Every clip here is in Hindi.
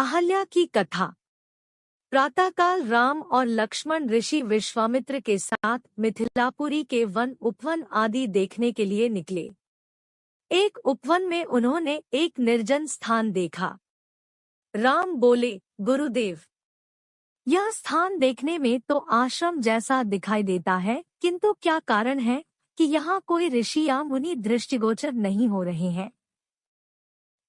अहल्या की कथा। प्रातःकाल राम और लक्ष्मण ऋषि विश्वामित्र के साथ मिथिलापुरी के वन उपवन आदि देखने के लिए निकले। एक उपवन में उन्होंने एक निर्जन स्थान देखा। राम बोले, गुरुदेव, यह स्थान देखने में तो आश्रम जैसा दिखाई देता है, किंतु क्या कारण है कि यहाँ कोई ऋषि या मुनि दृष्टिगोचर नहीं हो रहे हैं?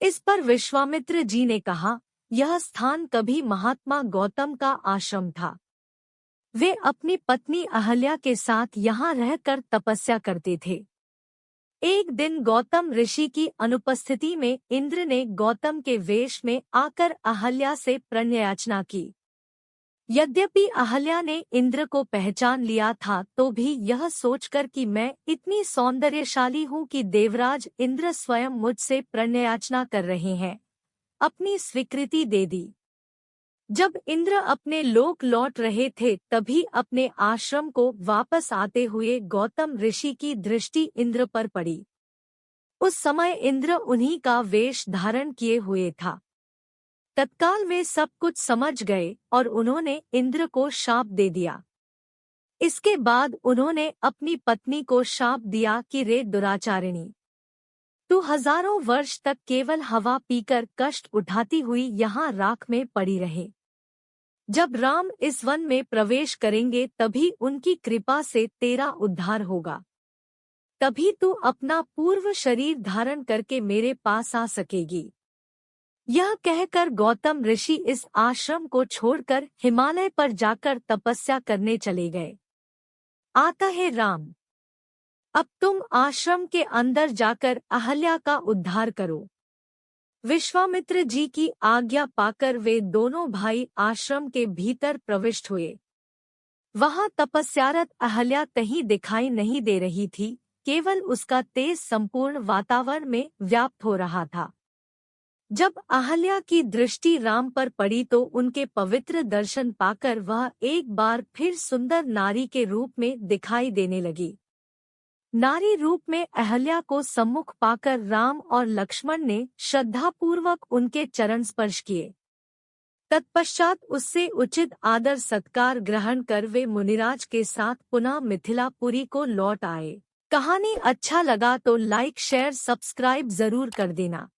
इस पर विश्वामित्र जी ने कहा, यह स्थान कभी महात्मा गौतम का आश्रम था। वे अपनी पत्नी अहल्या के साथ यहाँ रहकर तपस्या करते थे। एक दिन गौतम ऋषि की अनुपस्थिति में इंद्र ने गौतम के वेश में आकर अहल्या से प्रणयार्चना की। यद्यपि अहल्या ने इंद्र को पहचान लिया था, तो भी यह सोचकर कि मैं इतनी सौंदर्यशाली हूँ कि देवराज इंद्र स्वयं मुझसे प्रणयार्चना कर रहे हैं, अपनी स्वीकृति दे दी। जब इंद्र अपने लोक लौट रहे थे, तभी अपने आश्रम को वापस आते हुए गौतम ऋषि की दृष्टि इंद्र पर पड़ी। उस समय इंद्र उन्हीं का वेश धारण किए हुए था। तत्काल वे सब कुछ समझ गए और उन्होंने इंद्र को शाप दे दिया। इसके बाद उन्होंने अपनी पत्नी को शाप दिया कि रे दुराचारिणी, तू हजारों वर्ष तक केवल हवा पीकर कष्ट उठाती हुई यहाँ राख में पड़ी रहे। जब राम इस वन में प्रवेश करेंगे, तभी उनकी कृपा से तेरा उद्धार होगा। तभी तू अपना पूर्व शरीर धारण करके मेरे पास आ सकेगी। यह कहकर गौतम ऋषि इस आश्रम को छोड़कर हिमालय पर जाकर तपस्या करने चले गए। आता है राम, अब तुम आश्रम के अंदर जाकर अहल्या का उद्धार करो। विश्वामित्र जी की आज्ञा पाकर वे दोनों भाई आश्रम के भीतर प्रविष्ट हुए। वहां तपस्यारत अहल्या कहीं दिखाई नहीं दे रही थी, केवल उसका तेज संपूर्ण वातावरण में व्याप्त हो रहा था। जब अहल्या की दृष्टि राम पर पड़ी तो उनके पवित्र दर्शन पाकर वह एक बार फिर सुंदर नारी के रूप में दिखाई देने लगी। नारी रूप में अहल्या को सम्मुख पाकर राम और लक्ष्मण ने श्रद्धापूर्वक उनके चरण स्पर्श किए। तत्पश्चात उससे उचित आदर सत्कार ग्रहण कर वे मुनिराज के साथ पुनः मिथिलापुरी को लौट आए। कहानी अच्छा लगा तो लाइक शेयर सब्सक्राइब जरूर कर देना।